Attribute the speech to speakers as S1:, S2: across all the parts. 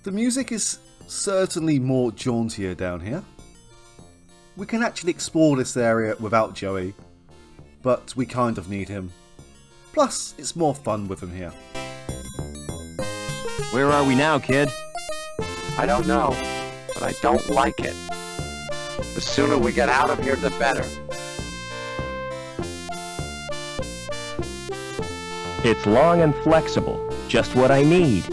S1: The music is certainly more jauntier down here. We can actually explore this area without Joey, but we kind of need him. Plus, it's more fun with him here.
S2: Where are we now, kid?
S3: I don't know, but I don't like it. The sooner we get out of here, the better.
S2: It's long and flexible. Just what I need.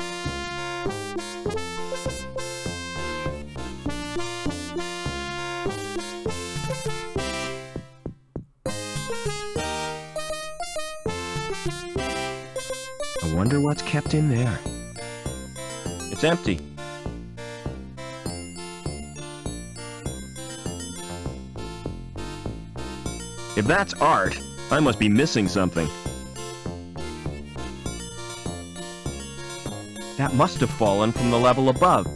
S2: I wonder what's kept in there. It's empty. If that's art, I must be missing something. That must have fallen from the level above.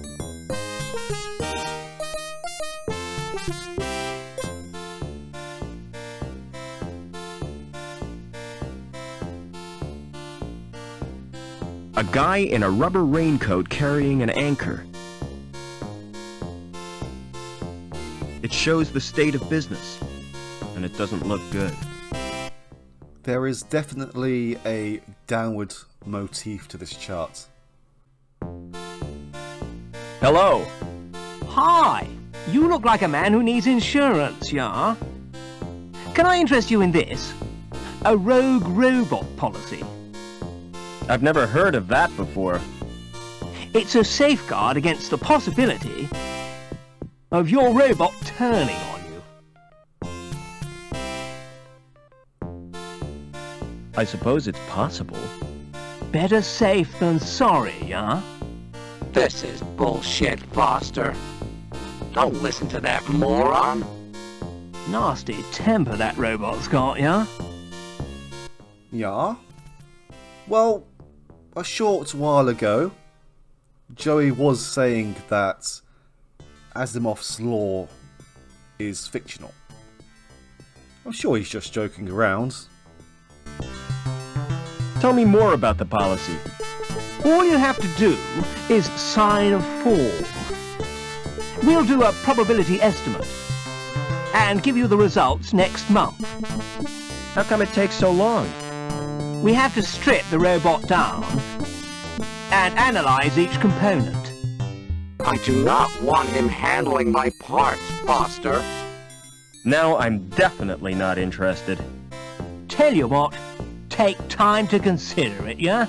S2: A guy in a rubber raincoat carrying an anchor. It shows the state of business, and it doesn't look good.
S1: There is definitely a downward motif to this chart.
S2: Hello.
S4: Hi, you look like a man who needs insurance, yeah? Can I interest you in this? A rogue robot policy.
S2: I've never heard of that before.
S4: It's a safeguard against the possibility of your robot turning on you.
S2: I suppose it's possible.
S4: Better safe than sorry, yeah?
S3: This is bullshit, Foster. Don't listen to that moron.
S4: Nasty temper that robot's got, yeah?
S1: Yeah? Well, a short while ago, Joey was saying that Asimov's law is fictional. I'm sure he's just joking around.
S2: Tell me more about the policy.
S4: All you have to do is sign a form. We'll do a probability estimate and give you the results next month.
S2: How come it takes so long?
S4: We have to strip the robot down and analyze each component.
S3: I do not want him handling my parts, Foster.
S2: Now I'm definitely not interested.
S4: Tell you what, take time to consider it, yeah?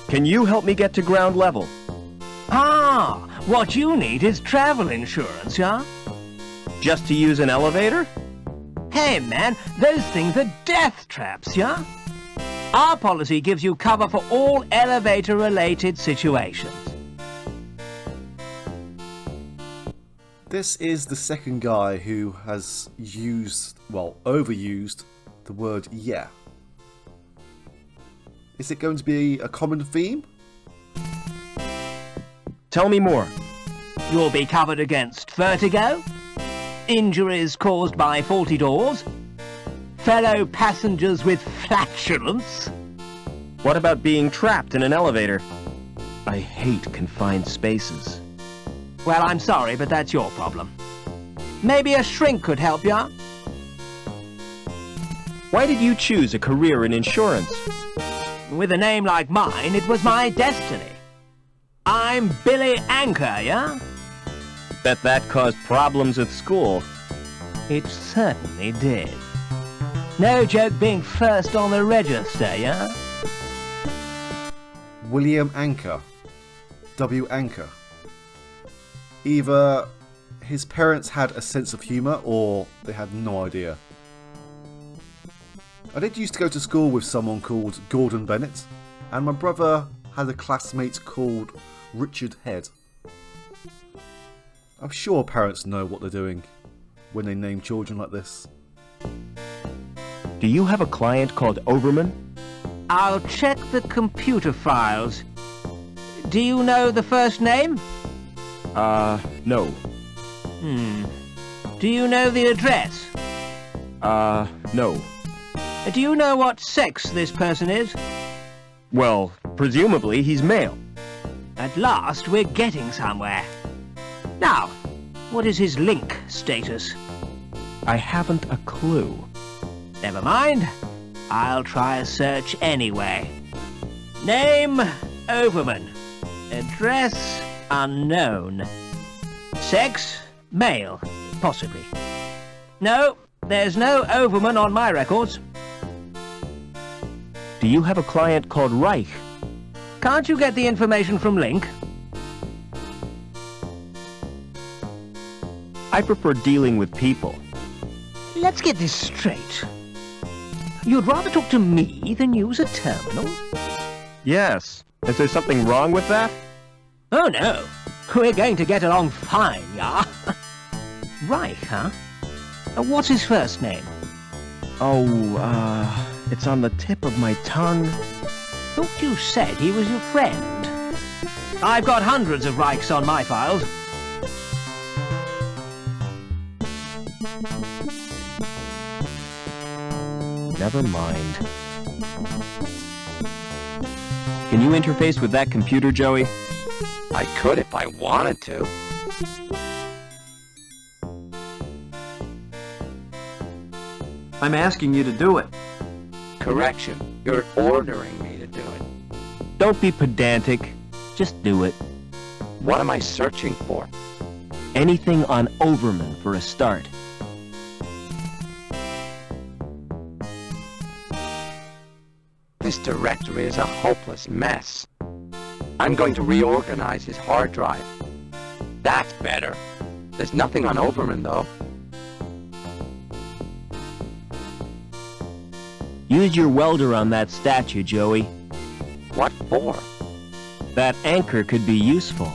S2: Can you help me get to ground level?
S4: Ah, what you need is travel insurance, yeah?
S2: Just to use an elevator?
S4: Hey man, those things are death traps, yeah? Our policy gives you cover for all elevator-related situations.
S1: This is the second guy who has overused the word yeah. Is it going to be a common theme?
S2: Tell me more.
S4: You'll be covered against vertigo, injuries caused by faulty doors, fellow passengers with flatulence.
S2: What about being trapped in an elevator? I hate confined spaces.
S4: Well, I'm sorry, but that's your problem. Maybe a shrink could help ya?
S2: Why did you choose a career in insurance?
S4: With a name like mine, it was my destiny. I'm Billy Anchor, yeah?
S2: Bet that caused problems at school.
S4: It certainly did. No joke being first on the register, yeah?
S1: William Anchor. W. Anchor. Either his parents had a sense of humour or they had no idea. I did used to go to school with someone called Gordon Bennett, and my brother had a classmate called Richard Head. I'm sure parents know what they're doing when they name children like this.
S2: Do you have a client called Overman?
S4: I'll check the computer files. Do you know the first name?
S2: No.
S4: Do you know the address?
S2: No.
S4: Do you know what sex this person is?
S2: Well, presumably he's male.
S4: At last, we're getting somewhere. Now, what is his link status?
S2: I haven't a clue.
S4: Never mind. I'll try a search anyway. Name, Overman. Address, unknown. Sex, male, possibly. No, there's no Overman on my records.
S2: Do you have a client called Reich?
S4: Can't you get the information from Link?
S2: I prefer dealing with people.
S4: Let's get this straight. You'd rather talk to me than use a terminal?
S2: Yes. Is there something wrong with that?
S4: Oh no, we're going to get along fine, yeah? Reich, huh? What's his first name?
S2: Oh, it's on the tip of my tongue.
S4: Thought you said he was your friend. I've got hundreds of Reichs on my files.
S2: Never mind. Can you interface with that computer, Joey?
S3: I could if I wanted to.
S5: I'm asking you to do it.
S3: Correction, you're ordering me to do it.
S2: Don't be pedantic. Just do it.
S3: What am I searching for?
S2: Anything on Overman for a start.
S3: This directory is a hopeless mess. I'm going to reorganize his hard drive. That's better. There's nothing on Overman, though.
S2: Use your welder on that statue, Joey.
S3: What for?
S2: That anchor could be useful.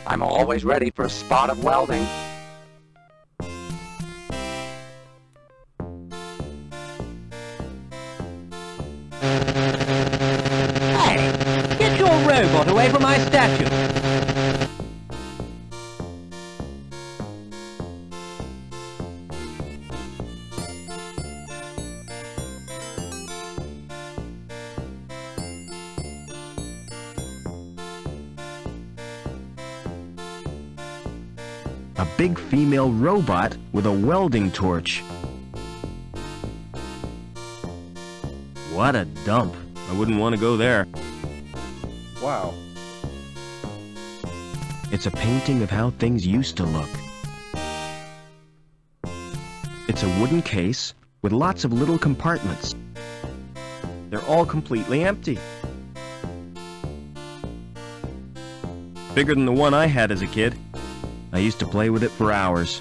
S3: I'm always ready for a spot of welding.
S4: Hey, get your robot away from my statue.
S2: A big female robot with a welding torch. What a dump. I wouldn't want to go there.
S1: Wow.
S2: It's a painting of how things used to look. It's a wooden case with lots of little compartments. They're all completely empty. Bigger than the one I had as a kid. I used to play with it for hours.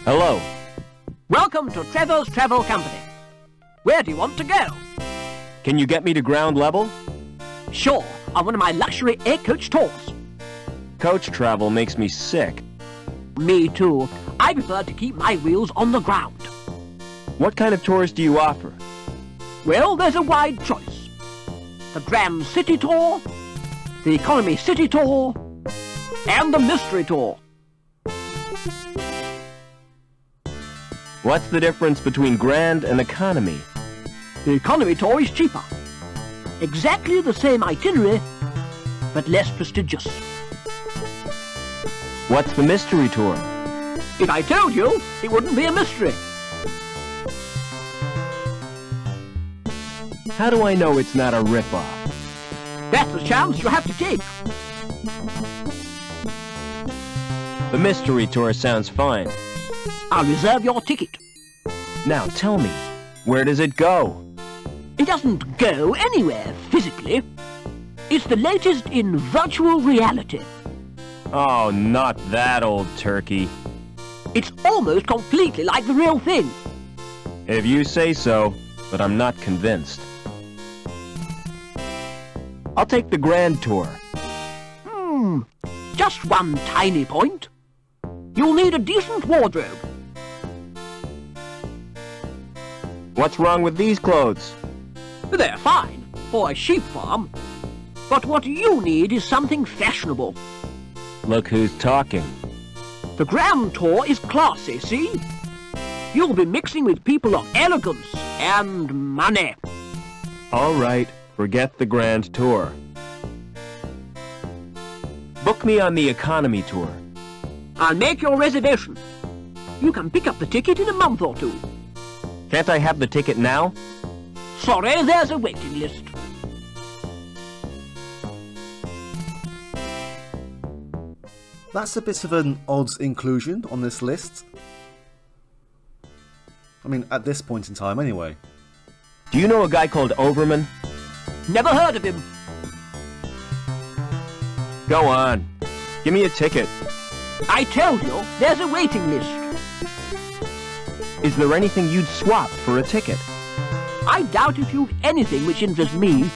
S2: Hello.
S4: Welcome to Trevor's Travel Company. Where do you want to go?
S2: Can you get me to ground level?
S4: Sure, on one of my luxury air coach tours.
S2: Coach travel makes me sick.
S4: Me too. I prefer to keep my wheels on the ground.
S2: What kind of tours do you offer?
S4: Well, there's a wide choice. The Grand City Tour, the Economy City Tour, and the Mystery Tour.
S2: What's the difference between Grand and Economy?
S4: The Economy Tour is cheaper. Exactly the same itinerary, but less prestigious.
S2: What's the Mystery Tour?
S4: If I told you, it wouldn't be a mystery.
S2: How do I know it's not a ripoff?
S4: That's the chance you have to take.
S2: The Mystery Tour sounds fine.
S4: I'll reserve your ticket.
S2: Now tell me, where does it go?
S4: It doesn't go anywhere physically. It's the latest in virtual reality.
S2: Oh, not that old turkey.
S4: It's almost completely like the real thing.
S2: If you say so, but I'm not convinced. I'll take the Grand Tour.
S4: Just one tiny point. You'll need a decent wardrobe.
S2: What's wrong with these clothes?
S4: They're fine for a sheep farm. But what you need is something fashionable.
S2: Look who's talking.
S4: The Grand Tour is classy, see? You'll be mixing with people of elegance and money.
S2: All right, forget the grand tour. Book me on the economy tour.
S4: I'll make your reservation. You can pick up the ticket in a month or two.
S2: Can't I have the ticket now?
S4: Sorry, there's a waiting list.
S1: That's a bit of an odd inclusion on this list. I mean, at this point in time anyway.
S2: Do you know a guy called Overman?
S4: Never heard of him.
S2: Go on. Give me a ticket.
S4: I tell you, there's a waiting list.
S2: Is there anything you'd swap for a ticket?
S4: I doubt if you've anything which interests me.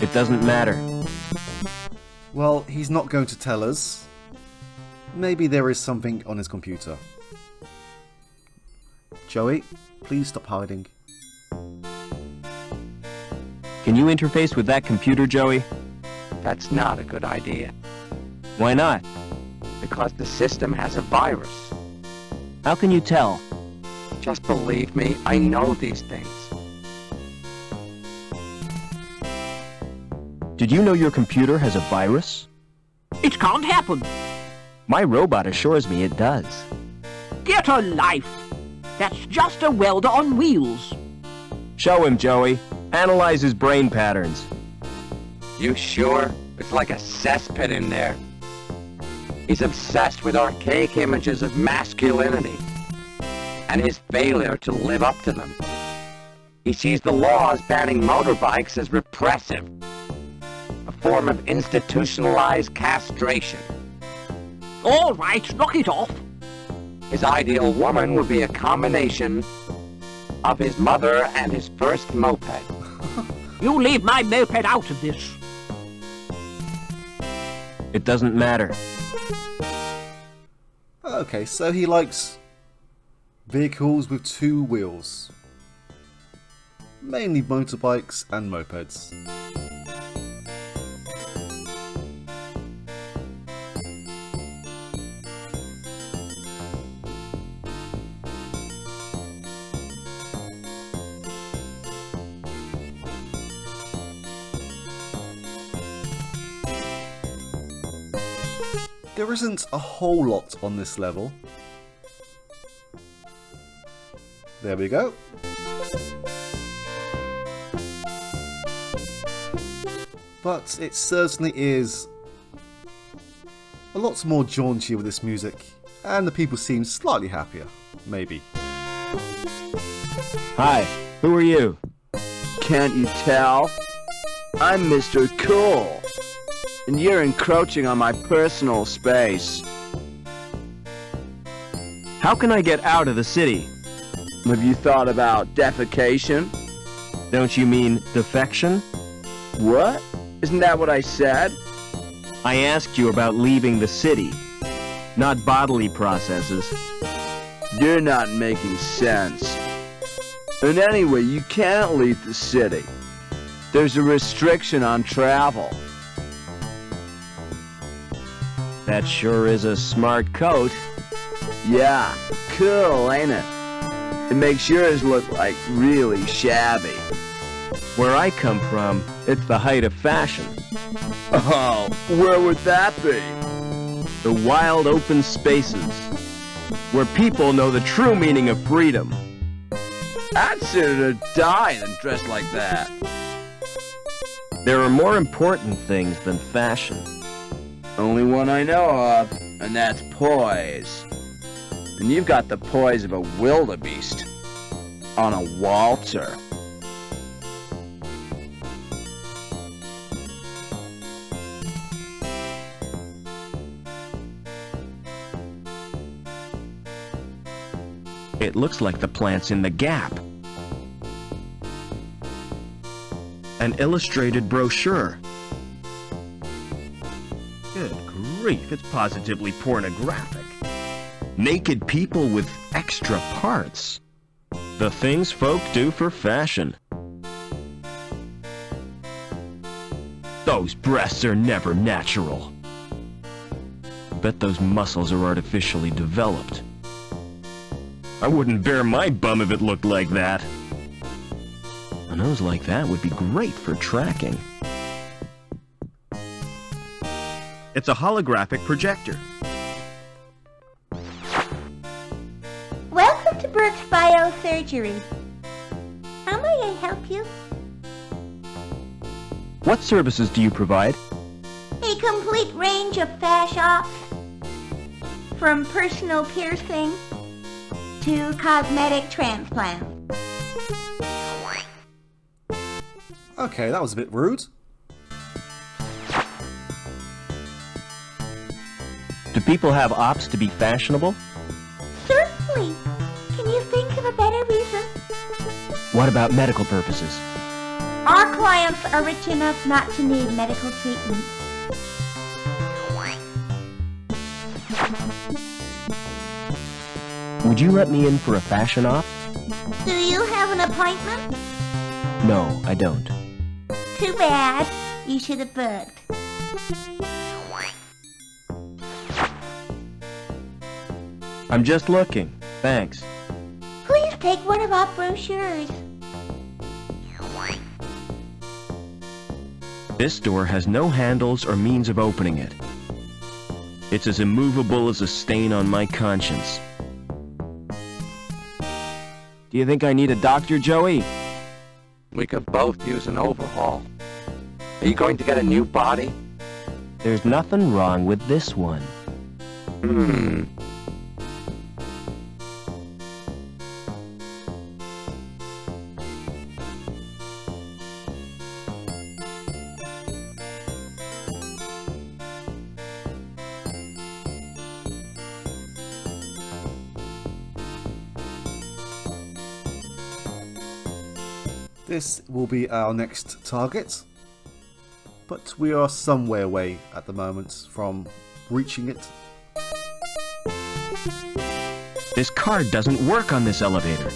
S2: It doesn't matter.
S1: Well, he's not going to tell us. Maybe there is something on his computer. Joey, please stop hiding.
S2: Can you interface with that computer, Joey?
S3: That's not a good idea,
S2: Why not?
S3: because the system has a virus.
S2: How can you tell?
S3: Just believe me, I know these things.
S2: Did you know your computer has a virus?
S4: It can't happen.
S2: My robot assures me it does.
S4: Get a life. That's just a welder on wheels.
S2: Show him, Joey. Analyze his brain patterns.
S3: You sure? It's like a cesspit in there. He's obsessed with archaic images of masculinity and his failure to live up to them. He sees the laws banning motorbikes as repressive, a form of institutionalized castration.
S4: All right, knock it off.
S3: His ideal woman would be a combination of his mother and his first moped.
S4: You leave my moped out of this.
S2: It doesn't matter.
S1: Okay, so he likes vehicles with two wheels. Mainly motorbikes and mopeds. There isn't a whole lot on this level. There we go. But it certainly is a lot more jaunty with this music, and the people seem slightly happier, maybe.
S2: Hi, who are you?
S6: Can't you tell? I'm Mr. Cool, and you're encroaching on my personal space.
S2: How can I get out of the city?
S6: Have you thought about defecation?
S2: Don't you mean defection?
S6: What? Isn't that what I said?
S2: I asked you about leaving the city, not bodily processes.
S6: You're not making sense. And anyway, you can't leave the city. There's a restriction on travel.
S2: That sure is a smart coat.
S6: Yeah, cool, ain't it? It makes yours look like really shabby.
S2: Where I come from, it's the height of fashion.
S6: Oh, where would that be?
S2: The wild open spaces, where people know the true meaning of freedom.
S6: I'd sooner die than dress like that.
S2: There are more important things than fashion.
S6: Only one I know of, and that's poise. And you've got the poise of a wildebeest on a waltzer.
S2: It looks like the plants in the Gap. An illustrated brochure. Good grief, it's positively pornographic. Naked people with extra parts. The things folk do for fashion. Those breasts are never natural. Bet those muscles are artificially developed. I wouldn't bare my bum if it looked like that. A nose like that would be great for tracking. It's a holographic projector.
S7: Welcome to Brooks Biosurgery. How may I help you?
S2: What services do you provide?
S7: A complete range of fash ops. From personal piercing to cosmetic transplant.
S1: Okay, that was a bit rude.
S2: Do people have ops to be fashionable?
S7: Certainly. Can you think of a better reason?
S2: What about medical purposes?
S7: Our clients are rich enough not to need medical treatment.
S2: Would you let me in for a fashion op?
S7: Do you have an appointment?
S2: No, I don't.
S7: Too bad. You should have booked.
S2: I'm just looking. Thanks.
S7: Please take one of our brochures.
S2: This door has no handles or means of opening it. It's as immovable as a stain on my conscience. Do you think I need a doctor, Joey?
S3: We could both use an overhaul. Are you going to get a new body?
S2: There's nothing wrong with this one.
S1: This will be our next target, but we are some way away at the moment from reaching it.
S2: This card doesn't work on this elevator.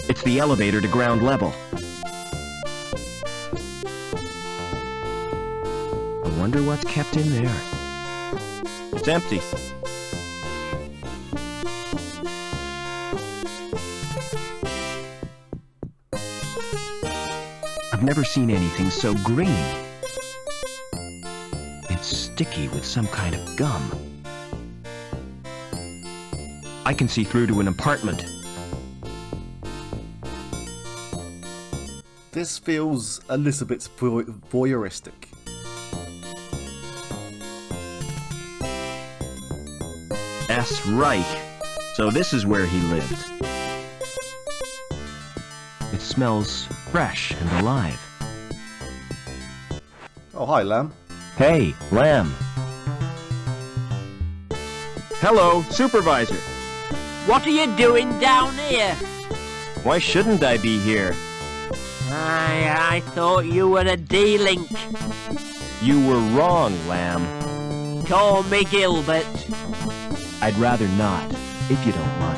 S2: It's the elevator to ground level. I wonder what's kept in there. It's empty. I've never seen anything so green. It's sticky with some kind of gum. I can see through to an apartment.
S1: This feels a little bit voyeuristic.
S2: S. Reich. So this is where he lived. It smells fresh and alive.
S1: Oh, hi, Lamb.
S2: Hey, Lamb. Hello, Supervisor.
S8: What are you doing down here?
S2: Why shouldn't I be here?
S8: I thought you were a D-Link.
S2: You were wrong, Lamb.
S8: Call me Gilbert.
S2: I'd rather not, if you don't mind.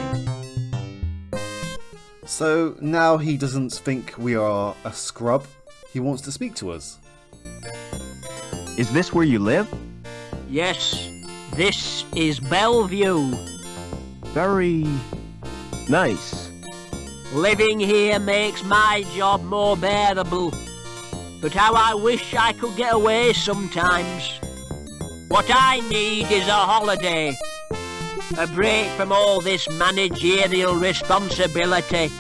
S1: So now he doesn't think we are a scrub. He wants to speak to us.
S2: Is this where you live?
S8: Yes, this is Bellevue.
S2: Very nice.
S8: Living here makes my job more bearable. But how I wish I could get away sometimes. What I need is a holiday. A break from all this managerial responsibility.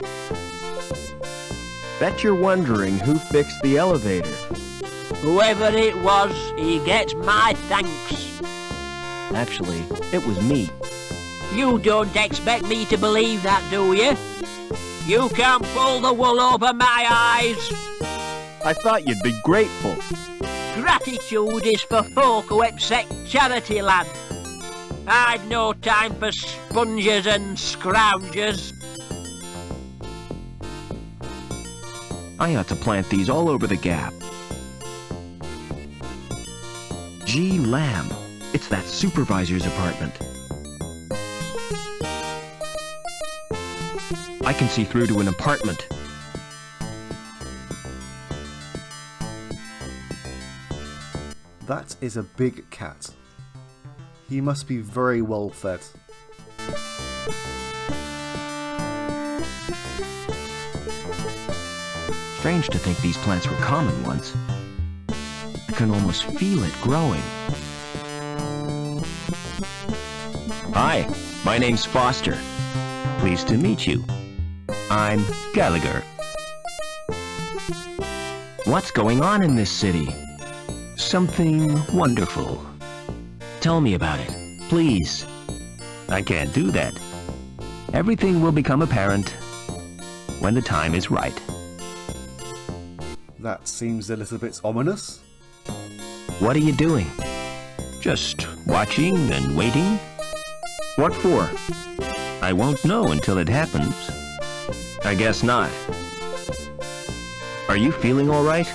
S2: Bet you're wondering who fixed the elevator.
S8: Whoever it was, he gets my thanks.
S2: Actually, it was me.
S8: You don't expect me to believe that, do you? You can't pull the wool over my eyes.
S2: I thought you'd be grateful.
S8: Gratitude is for folk who accept charity, lad. I've no time for sponges and scroungers.
S2: I ought to plant these all over the gap. G. Lamb. It's that supervisor's apartment. I can see through to an apartment.
S1: That is a big cat. He must be very well fed.
S2: Strange to think these plants were common once. I can almost feel it growing. Hi, my name's Foster. Pleased to meet you. I'm Gallagher. What's going on in this city? Something wonderful. Tell me about it, please. I can't do that. Everything will become apparent when the time is right.
S1: That seems a little bit ominous.
S2: What are you doing? Just watching and waiting? What for? I won't know until it happens. I guess not. Are you feeling all right?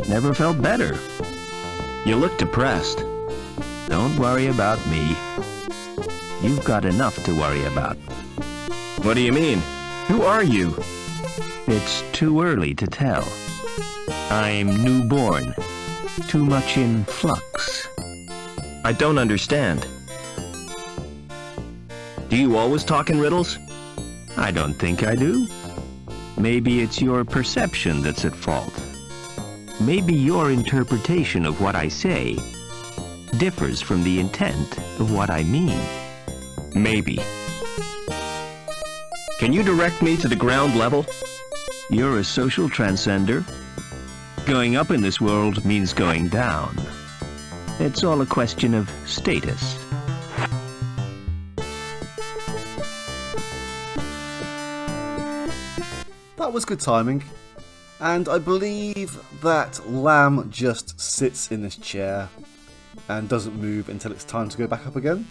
S2: Never felt better. You look depressed. Don't worry about me. You've got enough to worry about. What do you mean? Who are you? It's too early to tell. I'm newborn. Too much in flux. I don't understand. Do you always talk in riddles? I don't think I do. Maybe it's your perception that's at fault. Maybe your interpretation of what I say differs from the intent of what I mean. Maybe. Can you direct me to the ground level? You're a social transcender. Going up in this world means going down. It's all a question of status.
S1: That was good timing. And I believe that Lamb just sits in this chair and doesn't move until it's time to go back up again.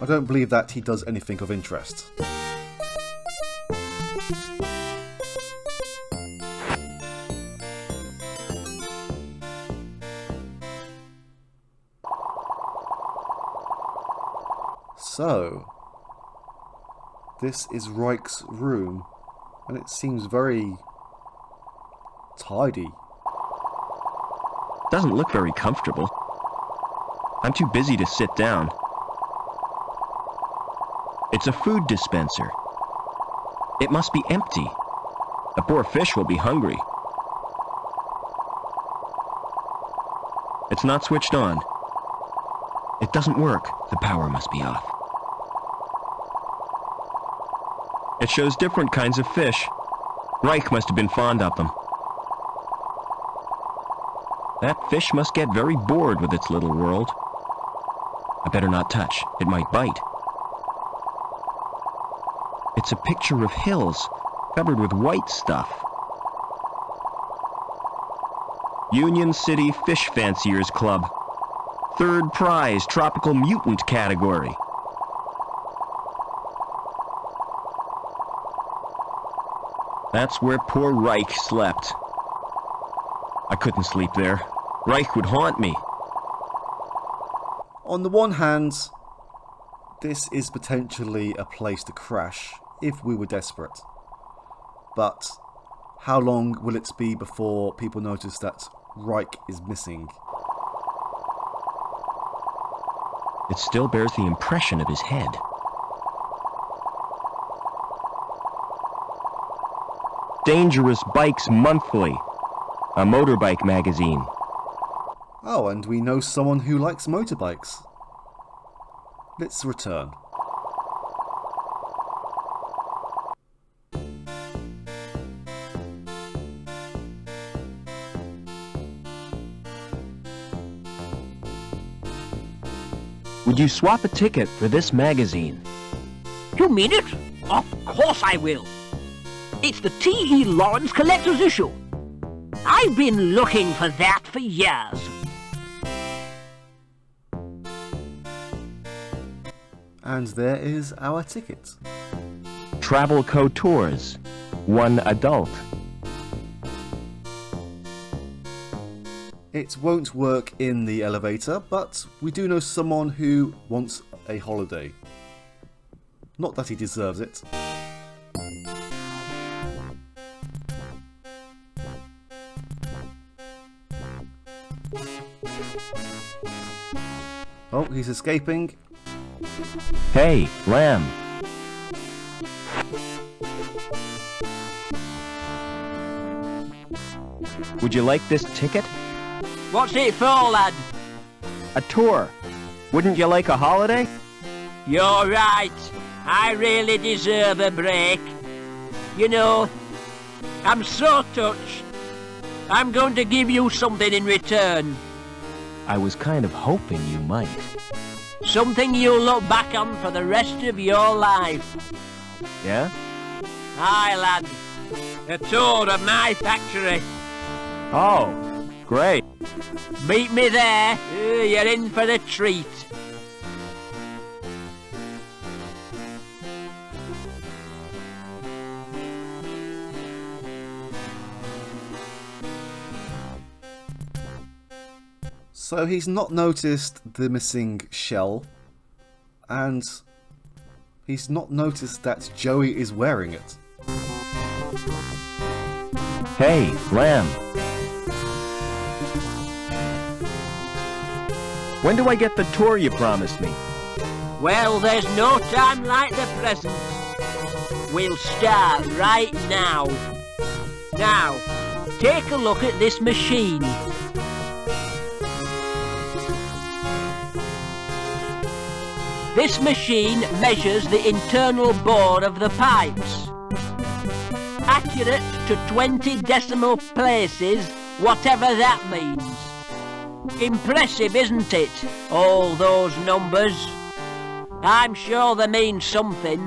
S1: I don't believe that he does anything of interest. So, this is Reich's room, and it seems very tidy.
S2: Doesn't look very comfortable. I'm too busy to sit down. It's a food dispenser. It must be empty. The poor fish will be hungry. It's not switched on. It doesn't work. The power must be off. It shows different kinds of fish. Reich must have been fond of them. That fish must get very bored with its little world. I better not touch. It might bite. It's a picture of hills covered with white stuff. Union City Fish Fanciers Club. Third prize, tropical mutant category. That's where poor Reich slept. I couldn't sleep there. Reich would haunt me.
S1: On the one hand, this is potentially a place to crash if we were desperate. But how long will it be before people notice that Reich is missing?
S2: It still bears the impression of his head. Dangerous Bikes Monthly, a motorbike magazine.
S1: Oh, and we know someone who likes motorbikes. Let's return.
S2: Would you swap a ticket for this magazine?
S8: You mean it? Of course I will. It's the T.E. Lawrence Collector's Issue. I've been looking for that for years.
S1: And there is our ticket.
S2: Travel Co Tours, 1 adult.
S1: It won't work in the elevator, but we do know someone who wants a holiday. Not that he deserves it. Oh, he's escaping.
S2: Hey, Lamb. Would you like this ticket?
S8: What's it for, lad?
S2: A tour. Wouldn't you like a holiday?
S8: You're right. I really deserve a break. You know, I'm so touched. I'm going to give you something in return.
S2: I was kind of hoping you might.
S8: Something you'll look back on for the rest of your life.
S2: Yeah?
S8: Aye, lad. A tour of my factory.
S2: Oh, great.
S8: Meet me there. You're in for a treat.
S1: So he's not noticed the missing shell, and he's not noticed that Joey is wearing it.
S2: Hey, Lamb. When do I get the tour you promised me?
S8: Well, there's no time like the present. We'll start right now. Now, take a look at this machine. This machine measures the internal bore of the pipes. Accurate to 20 decimal places, whatever that means. Impressive, isn't it? All those numbers. I'm sure they mean something.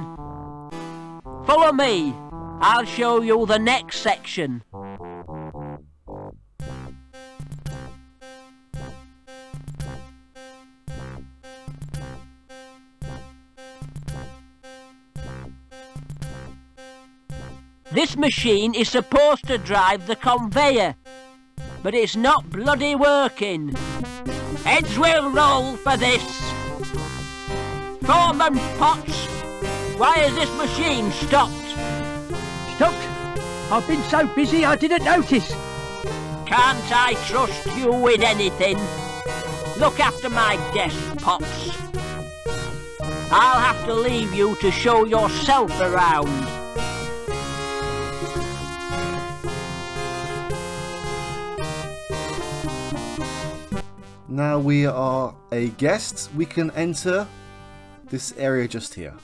S8: Follow me. I'll show you the next section. This machine is supposed to drive the conveyor, but it's not bloody working. Heads will roll for this. Foreman Potts, why has this machine stopped?
S4: Stopped? I've been so busy I didn't notice.
S8: Can't I trust you with anything? Look after my desk, Potts. I'll have to leave you to show yourself around.
S1: Now we are a guest, we can enter this area just here.